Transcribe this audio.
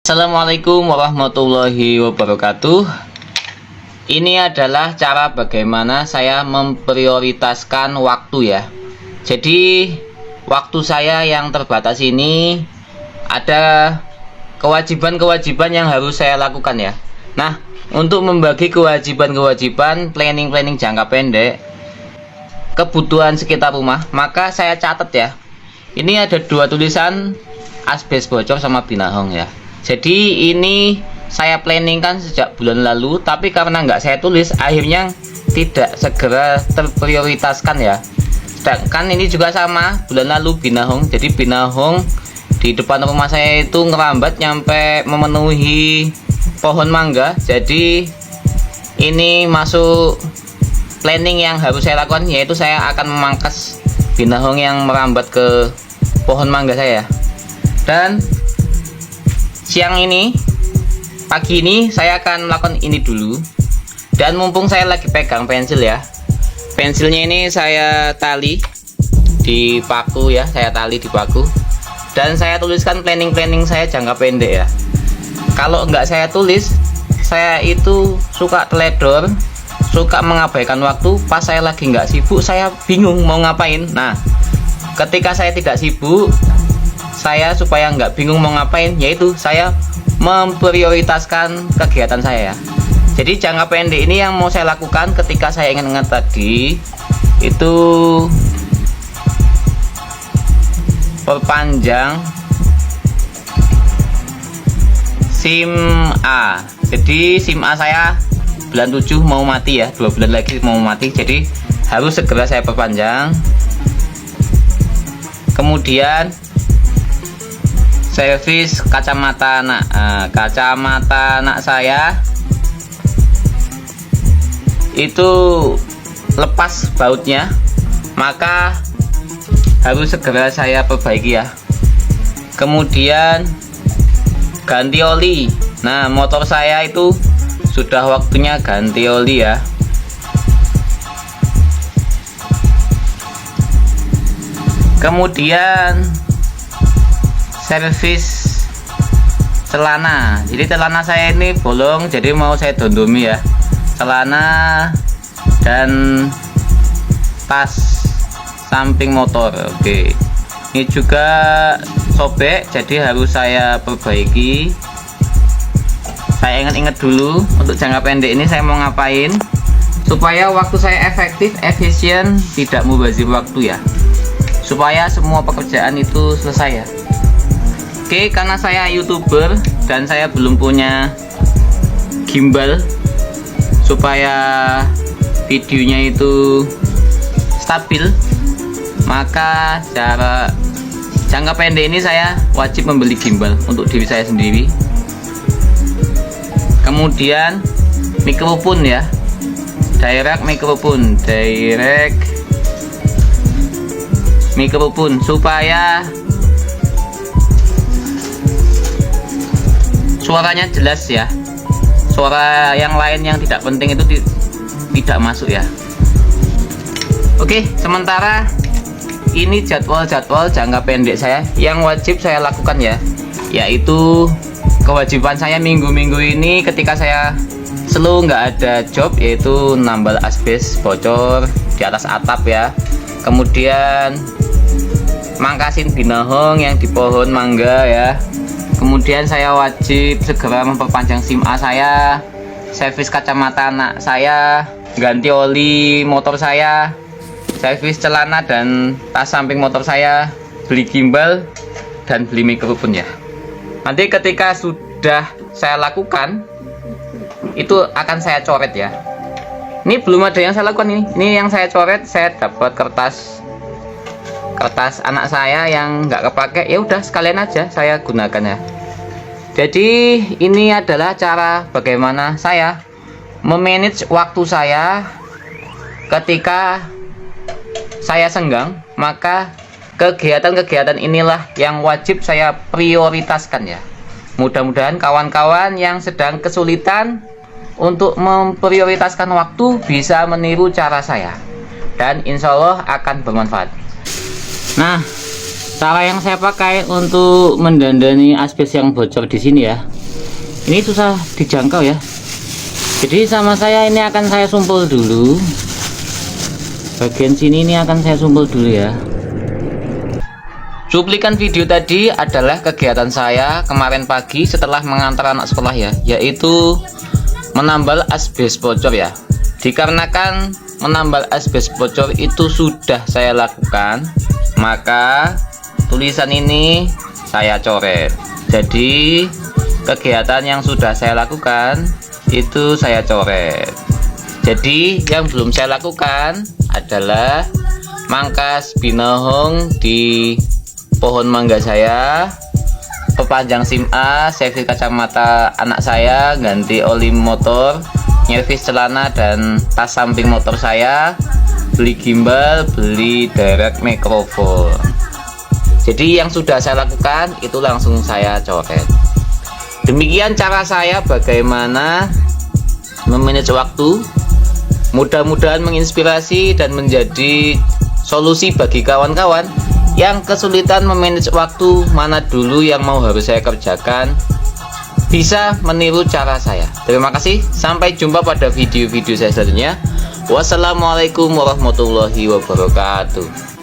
Assalamualaikum warahmatullahi wabarakatuh. Ini adalah cara bagaimana saya memprioritaskan waktu ya. Jadi waktu saya yang terbatas ini ada kewajiban-kewajiban yang harus saya lakukan ya. Nah, untuk membagi kewajiban-kewajiban planning jangka pendek, kebutuhan sekitar rumah, maka saya catat ya. Ini ada dua tulisan asbes bocor sama binahong ya. Jadi ini saya planningkan sejak bulan lalu, tapi karena nggak saya tulis, akhirnya tidak segera terprioritaskan ya. Sedangkan ini juga sama, bulan lalu binahong. Jadi binahong di depan rumah saya itu ngerambat nyampe memenuhi pohon mangga. Jadi ini masuk planning yang harus saya lakukan, yaitu saya akan memangkas binahong yang merambat ke pohon mangga saya. Dan pagi ini saya akan melakukan ini dulu. Dan mumpung saya lagi pegang pensil ya, pensilnya ini saya tali di paku ya, dan saya tuliskan planning saya jangka pendek ya. Kalau nggak saya tulis, saya itu suka teledor, suka mengabaikan waktu. Pas saya lagi nggak sibuk, saya bingung mau ngapain. Nah, ketika saya tidak sibuk, saya supaya nggak bingung mau ngapain, yaitu saya memprioritaskan kegiatan saya ya. Jadi jangka pendek ini yang mau saya lakukan ketika saya ingat tadi itu perpanjang SIM A. Jadi SIM A saya bulan 7 mau mati ya, 2 bulan lagi mau mati, jadi harus segera saya perpanjang. Kemudian servis kacamata anak. Kacamata anak saya itu lepas bautnya, maka harus segera saya perbaiki ya. Kemudian ganti oli. Nah, motor saya itu sudah waktunya ganti oli ya. Kemudian servis celana. Jadi celana saya ini bolong, jadi mau saya dondomi ya, celana dan tas samping motor. Oke, ini juga sobek, jadi harus saya perbaiki. Saya ingat-ingat dulu untuk jangka pendek ini saya mau ngapain supaya waktu saya efektif, efisien, tidak mubazir waktu ya, supaya semua pekerjaan itu selesai ya. Oke, karena saya YouTuber dan saya belum punya gimbal supaya videonya itu stabil, maka cara jangka pendek ini saya wajib membeli gimbal untuk diri saya sendiri. Kemudian mikrofon ya, direct mikrofon supaya suaranya jelas ya. Suara yang lain yang tidak penting itu tidak masuk ya. Oke, sementara ini jadwal-jadwal jangka pendek saya yang wajib saya lakukan ya, yaitu kewajiban saya minggu-minggu ini ketika saya slow nggak ada job, yaitu nambal asbes bocor di atas atap ya. Kemudian mangkasin binahong yang di pohon mangga ya. Kemudian saya wajib segera memperpanjang SIM A saya, servis kacamata anak saya, ganti oli motor saya, servis celana dan tas samping motor saya, beli gimbal dan beli mikrofon ya. Nanti ketika sudah saya lakukan, itu akan saya coret ya. Ini belum ada yang saya lakukan ini. Ini yang saya coret, saya dapat kertas anak saya yang nggak kepake, ya udah sekalian aja saya gunakan ya. Jadi ini adalah cara bagaimana saya memanage waktu saya ketika saya senggang. Maka kegiatan-kegiatan inilah yang wajib saya prioritaskan ya. Mudah-mudahan kawan-kawan yang sedang kesulitan untuk memprioritaskan waktu bisa meniru cara saya, dan insya Allah akan bermanfaat. Nah, Cara yang saya pakai untuk mendandani asbes yang bocor di sini ya, ini susah dijangkau ya. Jadi sama saya ini akan saya sumpul dulu. Bagian sini ini akan saya sumpul dulu ya. Cuplikan video tadi adalah kegiatan saya kemarin pagi setelah mengantar anak sekolah ya, yaitu menambal asbes bocor ya. Dikarenakan menambal asbes bocor itu sudah saya lakukan, maka tulisan ini saya coret. Jadi kegiatan yang sudah saya lakukan itu saya coret. Jadi yang belum saya lakukan adalah mangkas binohong di pohon mangga saya, pepanjang SIM A, servis kacamata anak saya, ganti oli motor, nyervis celana dan tas samping motor saya, beli gimbal, beli direct mikrofon. Jadi yang sudah saya lakukan itu langsung saya coret. Demikian cara saya bagaimana memanage waktu. Mudah-mudahan menginspirasi dan menjadi solusi bagi kawan-kawan yang kesulitan memanage waktu, mana dulu yang mau harus saya kerjakan, bisa meniru cara saya. Terima kasih, sampai jumpa pada video-video saya selanjutnya. Wassalamualaikum warahmatullahi wabarakatuh.